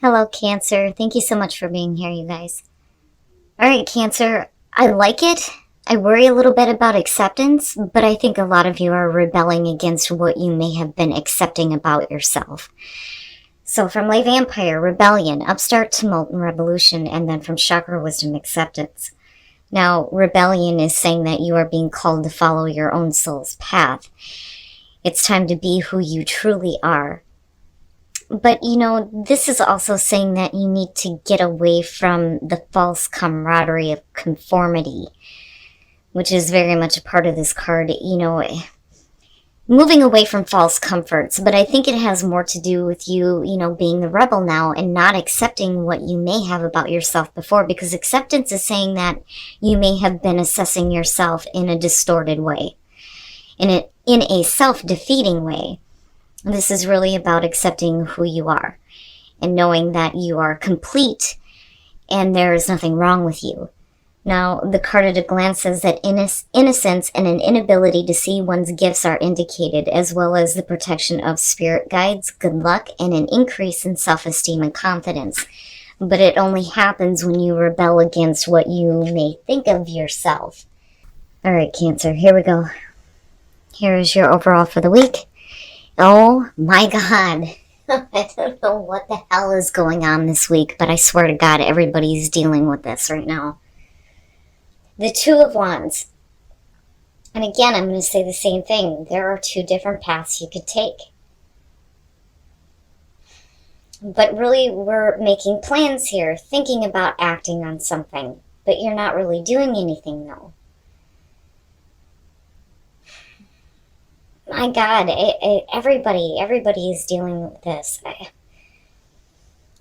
Hello, Cancer. Thank you so much for being here, you guys. All right, Cancer, I like it. I worry a little bit about acceptance, but I think a lot of you are rebelling against what you may have been accepting about yourself. So from Lay Vampire, rebellion, upstart, tumult, and revolution, and then from Chakra Wisdom, acceptance. Now, rebellion is saying that you are being called to follow your own soul's path. It's time to be who you truly are. But, this is also saying that you need to get away from the false camaraderie of conformity, which is very much a part of this card, moving away from false comforts. But I think it has more to do with you, being the rebel now and not accepting what you may have about yourself before, because acceptance is saying that you may have been assessing yourself in a distorted way, in a self-defeating way. This is really about accepting who you are and knowing that you are complete and there is nothing wrong with you. Now, the card at a glance says that innocence and an inability to see one's gifts are indicated, as well as the protection of spirit guides, good luck, and an increase in self-esteem and confidence. But it only happens when you rebel against what you may think of yourself. All right, Cancer, here we go. Here is your overall for the week. Oh my God. I don't know what the hell is going on this week, but I swear to God, everybody's dealing with this right now. The Two of Wands. And again, I'm going to say the same thing. There are two different paths you could take. But really, we're making plans here, thinking about acting on something, but you're not really doing anything, though. My God, everybody is dealing with this.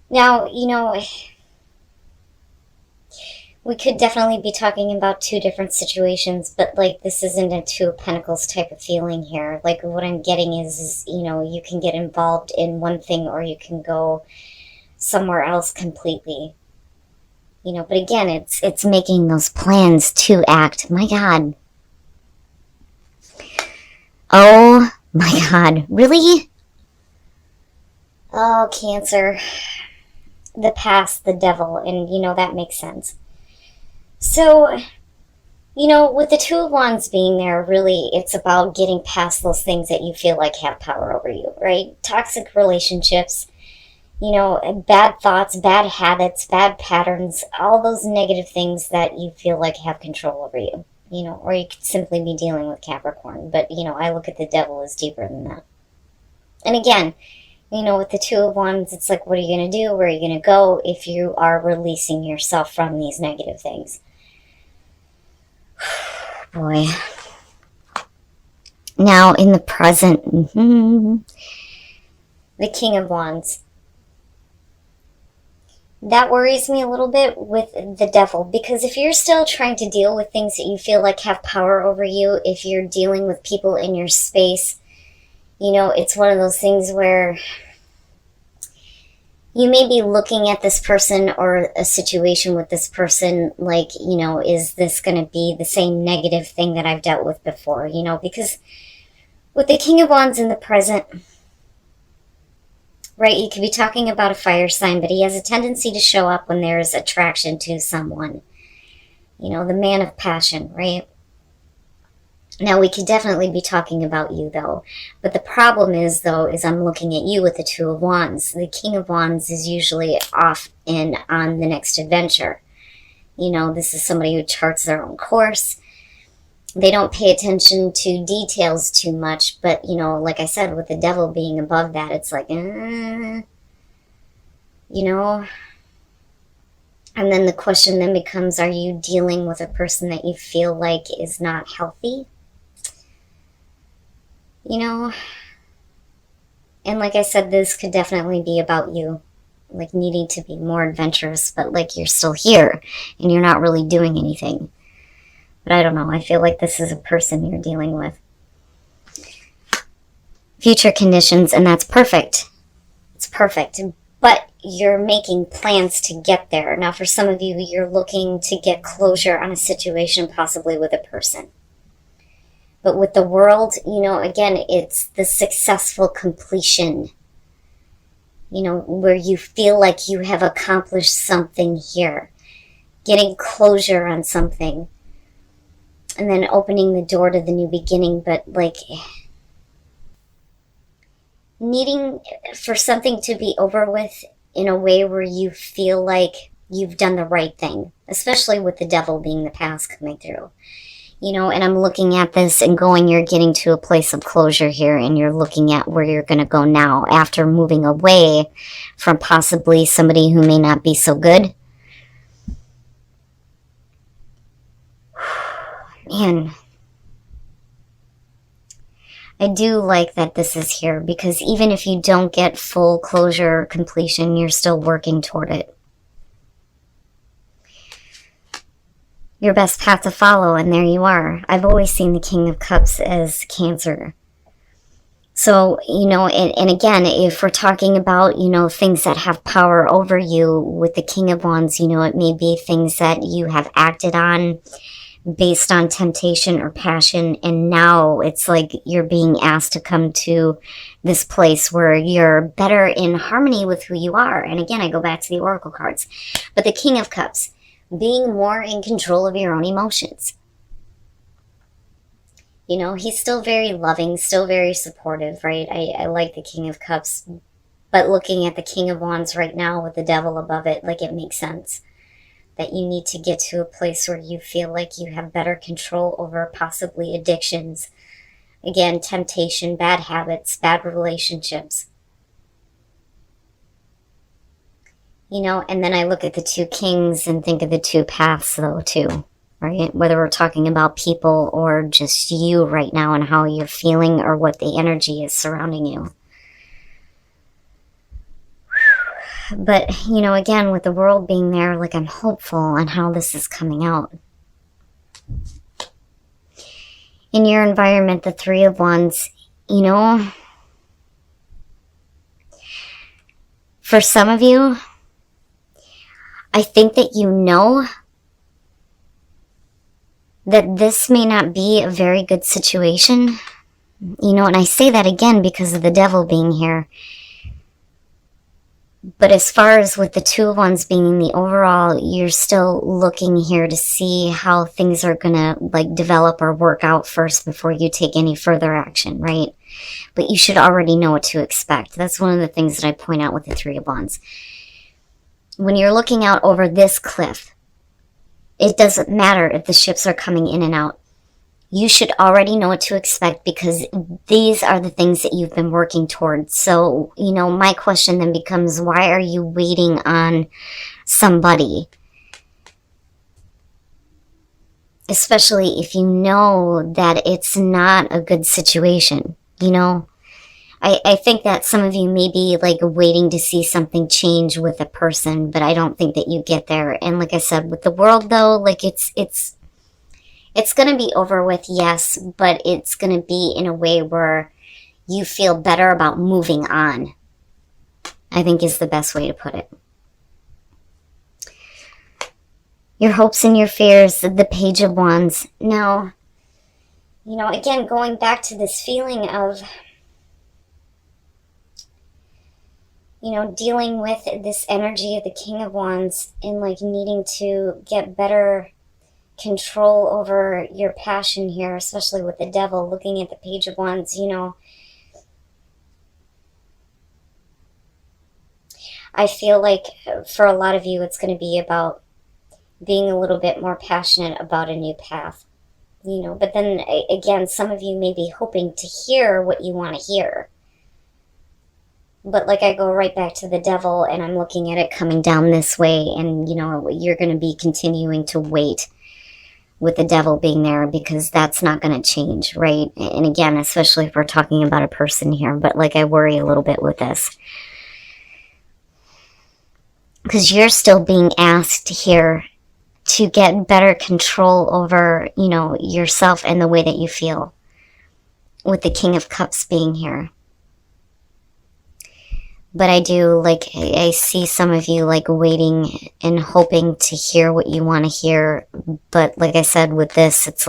Now, we could definitely be talking about two different situations, but this isn't a Two of Pentacles type of feeling here. What I'm getting is you can get involved in one thing or you can go somewhere else completely. But again, it's making those plans to act. My God. Oh my God, really? Oh, Cancer. The past, the devil, and that makes sense. So, with the Two of Wands being there, really, it's about getting past those things that you feel like have power over you, right? Toxic relationships, bad thoughts, bad habits, bad patterns, all those negative things that you feel like have control over you. Or you could simply be dealing with Capricorn. But, I look at the devil as deeper than that. And again, with the Two of Wands, it's like, what are you going to do? Where are you going to go if you are releasing yourself from these negative things? Boy. Now, in the present, the King of Wands. That worries me a little bit with the devil, because if you're still trying to deal with things that you feel like have power over you, if you're dealing with people in your space, it's one of those things where you may be looking at this person or a situation with this person like, is this going to be the same negative thing that I've dealt with before, because with the King of Wands in the present, right, you could be talking about a fire sign, but he has a tendency to show up when there is attraction to someone. The man of passion, right? Now, we could definitely be talking about you, though. But the problem is I'm looking at you with the Two of Wands. The King of Wands is usually off and on the next adventure. This is somebody who charts their own course. They don't pay attention to details too much, but, like I said, with the devil being above that, it's like, And then the question then becomes, are you dealing with a person that you feel like is not healthy? And like I said, this could definitely be about you, needing to be more adventurous, but you're still here and you're not really doing anything. But I don't know. I feel like this is a person you're dealing with. Future conditions, and that's perfect. It's perfect. But you're making plans to get there. Now, for some of you, you're looking to get closure on a situation, possibly with a person. But with the world, again, it's the successful completion. where you feel like you have accomplished something here, getting closure on something, and then opening the door to the new beginning, but like needing for something to be over with in a way where you feel like you've done the right thing, especially with the devil being the past coming through. And I'm looking at this and going, you're getting to a place of closure here, and you're looking at where you're going to go now after moving away from possibly somebody who may not be so good. Man, I do like that this is here, because even if you don't get full closure or completion, you're still working toward it. Your best path to follow, and there you are. I've always seen the King of Cups as Cancer. So, and again, if we're talking about, things that have power over you with the King of Wands, it may be things that you have acted on based on temptation or passion, and now it's like you're being asked to come to this place where you're better in harmony with who you are. And again, I go back to the Oracle cards. But the King of Cups, being more in control of your own emotions. He's still very loving, still very supportive, right? I like the King of Cups, but looking at the King of Wands right now with the devil above it, like it makes sense that you need to get to a place where you feel like you have better control over possibly addictions. Again, temptation, bad habits, bad relationships. And then I look at the two kings and think of the two paths, though, too, right? Whether we're talking about people or just you right now and how you're feeling or what the energy is surrounding you. But, again, with the world being there, like I'm hopeful on how this is coming out. In your environment, the Three of Wands, for some of you, I think that that this may not be a very good situation. And I say that again because of the devil being here. But as far as with the Two of Wands being the overall, you're still looking here to see how things are going to develop or work out first before you take any further action, right? But you should already know what to expect. That's one of the things that I point out with the Three of Wands. When you're looking out over this cliff, it doesn't matter if the ships are coming in and out. You should already know what to expect because these are the things that you've been working towards. So, my question then becomes, why are you waiting on somebody? Especially if you know that it's not a good situation, I think that some of you may be waiting to see something change with a person, but I don't think that you get there. And like I said, with the world though, it's going to be over with, yes, but it's going to be in a way where you feel better about moving on, I think is the best way to put it. Your hopes and your fears, the Page of Wands. Now, again, going back to this feeling of, dealing with this energy of the King of Wands and needing to get better control over your passion here, especially with the devil. Looking at the Page of Wands, I feel like for a lot of you it's going to be about being a little bit more passionate about a new path, but then again, some of you may be hoping to hear what you want to hear. But I go right back to the devil and I'm looking at it coming down this way, and you're going to be continuing to wait with the devil being there because that's not going to change, right? And again, especially if we're talking about a person here, but I worry a little bit with this. Because you're still being asked here to get better control over, yourself and the way that you feel with the King of Cups being here. But I do, I see some of you, waiting and hoping to hear what you want to hear. But like I said, with this, it's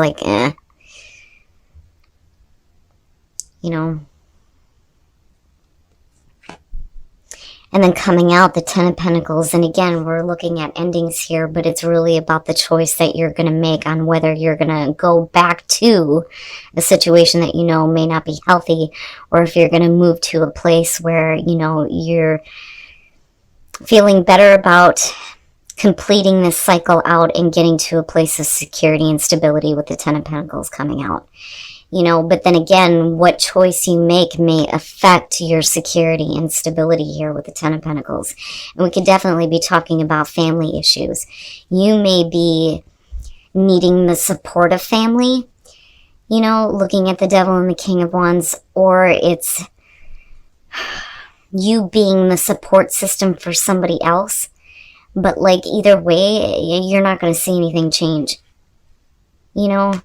And And then coming out, the Ten of Pentacles. And again, we're looking at endings here, but it's really about the choice that you're going to make on whether you're going to go back to a situation that you know may not be healthy, or if you're going to move to a place where, you know, you're feeling better about completing this cycle out and getting to a place of security and stability with the Ten of Pentacles coming out. You know, but then again, what choice you make may affect your security and stability here with the Ten of Pentacles. And we could definitely be talking about family issues. You may be needing the support of family, you know, looking at the Devil and the King of Wands, or it's you being the support system for somebody else. But like either way, you're not going to see anything change. You know,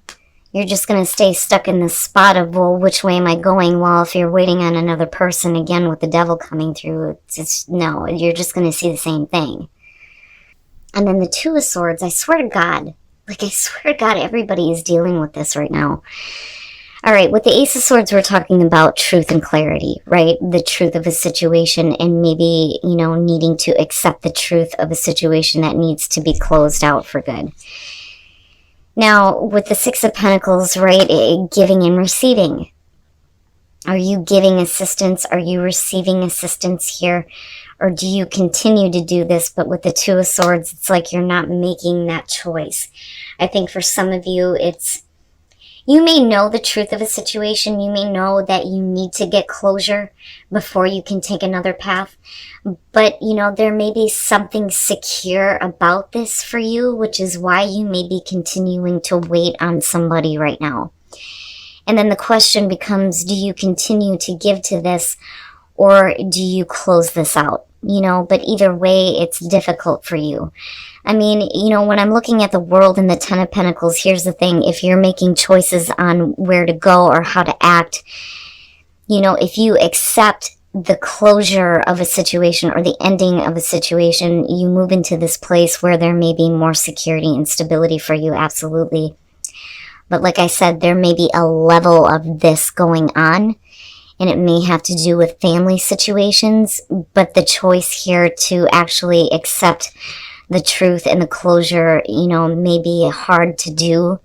you're just going to stay stuck in this spot of, well, which way am I going? Well, if you're waiting on another person, again, with the Devil coming through, it's no, you're just going to see the same thing. And then the Two of Swords, I swear to God, everybody is dealing with this right now. All right, with the Ace of Swords, we're talking about truth and clarity, right? The truth of a situation, and maybe, you know, needing to accept the truth of a situation that needs to be closed out for good. Now, with the Six of Pentacles, right, giving and receiving. Are you giving assistance? Are you receiving assistance here? Or do you continue to do this? But with the Two of Swords, it's like you're not making that choice. I think for some of you, it's, you may know the truth of a situation. You may know that you need to get closure before you can take another path. But, you know, there may be something secure about this for you, which is why you may be continuing to wait on somebody right now. And then the question becomes, do you continue to give to this, or do you close this out? You know, but either way, it's difficult for you. I mean, you know, when I'm looking at the world and the Ten of Pentacles, here's the thing. If you're making choices on where to go or how to act, you know, if you accept the closure of a situation or the ending of a situation, you move into this place where there may be more security and stability for you, absolutely. But like I said, there may be a level of this going on, and it may have to do with family situations, but the choice here to actually accept the truth and the closure, you know, may be hard to do.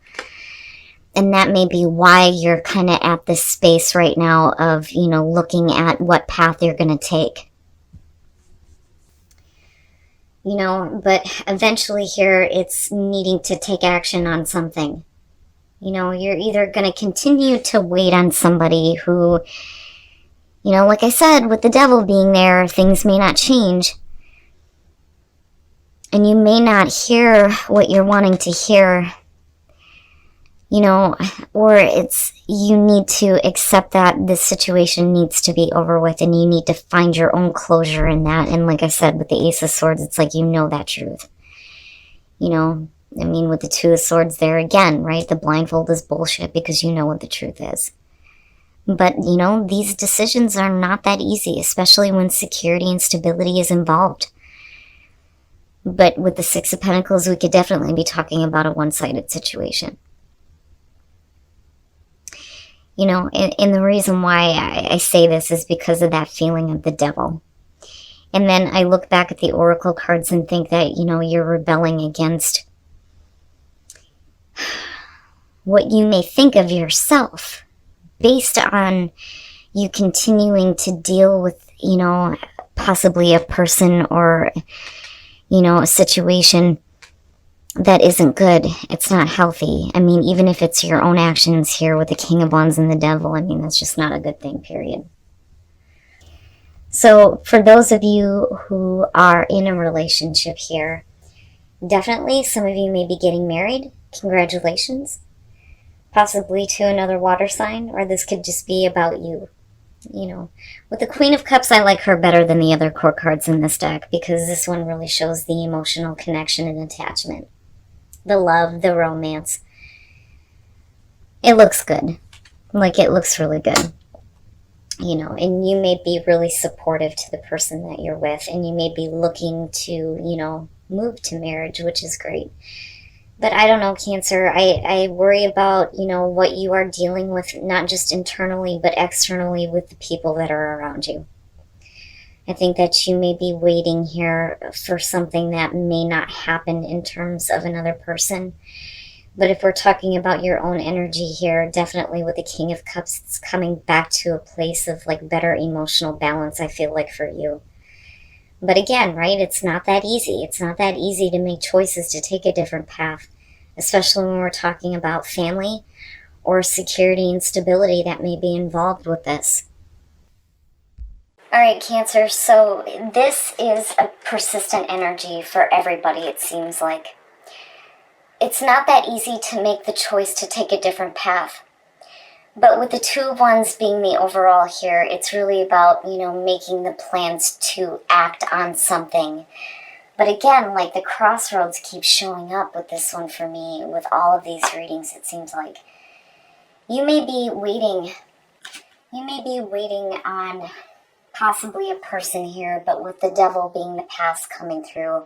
And that may be why you're kind of at this space right now of, you know, looking at what path you're going to take. You know, but eventually here it's needing to take action on something. You know, you're either going to continue to wait on somebody who, you know, like I said, with the Devil being there, things may not change. And you may not hear what you're wanting to hear, you know, or it's, you need to accept that this situation needs to be over with, and you need to find your own closure in that. And like I said, with the Ace of Swords, it's like, you know that truth. You know, I mean, with the Two of Swords there again, right? The blindfold is bullshit because you know what the truth is. But, you know, these decisions are not that easy, especially when security and stability is involved. But with the Six of Pentacles, we could definitely be talking about a one-sided situation. You know, and the reason why I say this is because of that feeling of the Devil. And then I look back at the Oracle cards and think that, you know, you're rebelling against what you may think of yourself based on you continuing to deal with, you know, possibly a person or, you know, a situation that isn't good. It's not healthy. I mean, even if it's your own actions here with the King of Wands and the Devil, I mean, that's just not a good thing, period. So for those of you who are in a relationship here, definitely some of you may be getting married. Congratulations. Possibly to another water sign, or this could just be about you. You know, with the Queen of Cups, I like her better than the other core cards in this deck because this one really shows the emotional connection and attachment. The love, the romance. It looks good. Like, it looks really good. You know, and you may be really supportive to the person that you're with, and you may be looking to, you know, move to marriage, which is great. But I don't know, Cancer, I worry about, you know, what you are dealing with, not just internally, but externally with the people that are around you. I think that you may be waiting here for something that may not happen in terms of another person. But if we're talking about your own energy here, definitely with the King of Cups, it's coming back to a place of like better emotional balance, I feel like, for you. But again, right, it's not that easy. It's not that easy to make choices to take a different path, especially when we're talking about family or security and stability that may be involved with this. All right, Cancer, so this is a persistent energy for everybody, it seems like. It's not that easy to make the choice to take a different path. But with the Two of Wands being the overall here, it's really about, making the plans to act on something. But again, like the crossroads keeps showing up with this one for me, with all of these readings, it seems like. You may be waiting on possibly a person here, but with the Devil being the past coming through,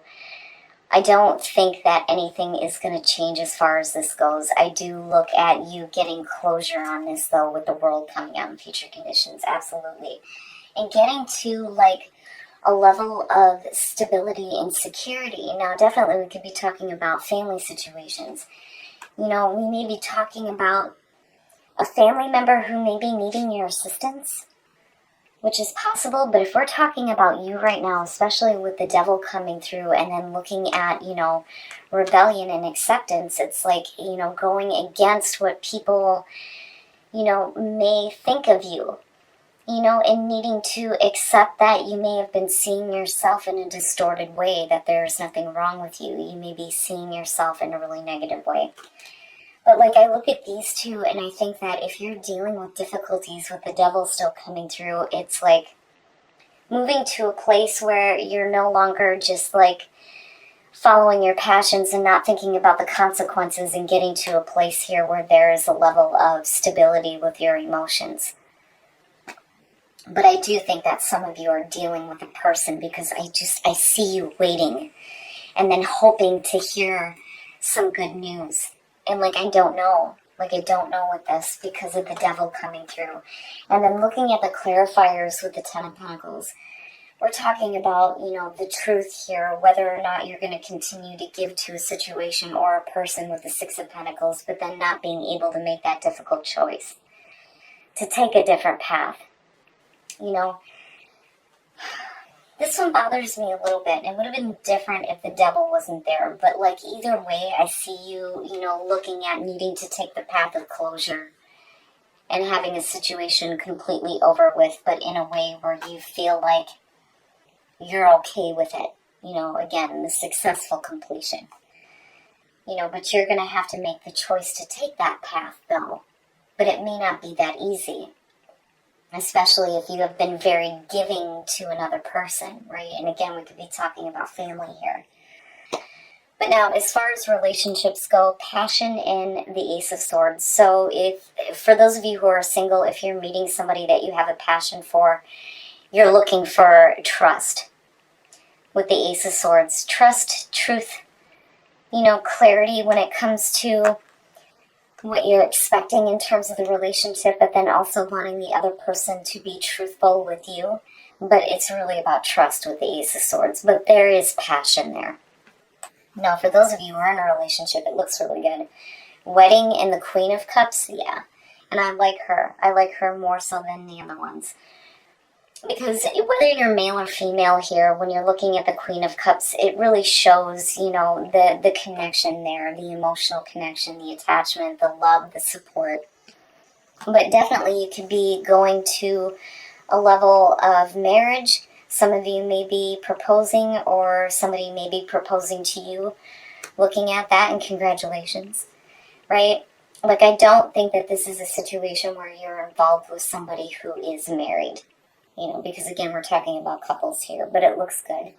I don't think that anything is going to change as far as this goes. I do look at you getting closure on this, though, with the World coming out in future conditions, absolutely. And getting to, like, a level of stability and security. Now, definitely we could be talking about family situations. We may be talking about a family member who may be needing your assistance, which is possible, but if we're talking about you right now, especially with the Devil coming through and then looking at, rebellion and acceptance, it's like, going against what people, may think of you, and needing to accept that you may have been seeing yourself in a distorted way, that there's nothing wrong with you. You may be seeing yourself in a really negative way. But like I look at these two and I think that if you're dealing with difficulties with the Devil still coming through, it's like moving to a place where you're no longer just like following your passions and not thinking about the consequences, and getting to a place here where there is a level of stability with your emotions. But I do think that some of you are dealing with a person because I see you waiting and then hoping to hear some good news. And I don't know with this because of the Devil coming through. And then looking at the clarifiers with the Ten of Pentacles, we're talking about, the truth here, whether or not you're going to continue to give to a situation or a person with the Six of Pentacles, but then not being able to make that difficult choice to take a different path. This one bothers me a little bit. It would have been different if the Devil wasn't there. But either way, I see you, looking at needing to take the path of closure and having a situation completely over with, but in a way where you feel like you're okay with it. Again, the successful completion. But you're going to have to make the choice to take that path, though. But it may not be that easy. Especially if you have been very giving to another person, right? And again, we could be talking about family here. But now, as far as relationships go, passion and the Ace of Swords. So for those of you who are single, if you're meeting somebody that you have a passion for, you're looking for trust with the Ace of Swords. Trust, truth, clarity when it comes to what you're expecting in terms of the relationship, but then also wanting the other person to be truthful with you. But it's really about trust with the Ace of Swords. But there is passion there. Now, for those of you who are in a relationship, it looks really good. Wedding and the Queen of Cups, yeah. And I like her. I like her more so than the other ones. Because whether you're male or female here, when you're looking at the Queen of Cups, it really shows, the connection there, the emotional connection, the attachment, the love, the support. But definitely you could be going to a level of marriage. Some of you may be proposing, or somebody may be proposing to you, looking at that, and congratulations, right? I don't think that this is a situation where you're involved with somebody who is married. Because again, we're talking about couples here, but it looks good.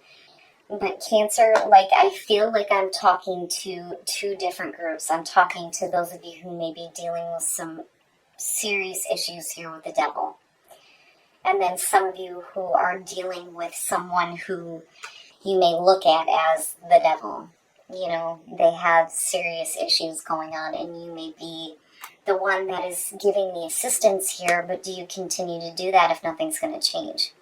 But Cancer, I feel like I'm talking to two different groups. I'm talking to those of you who may be dealing with some serious issues here with the Devil. And then some of you who are dealing with someone who you may look at as the Devil. They have serious issues going on, and you may be the one that is giving the assistance here, but do you continue to do that if nothing's going to change?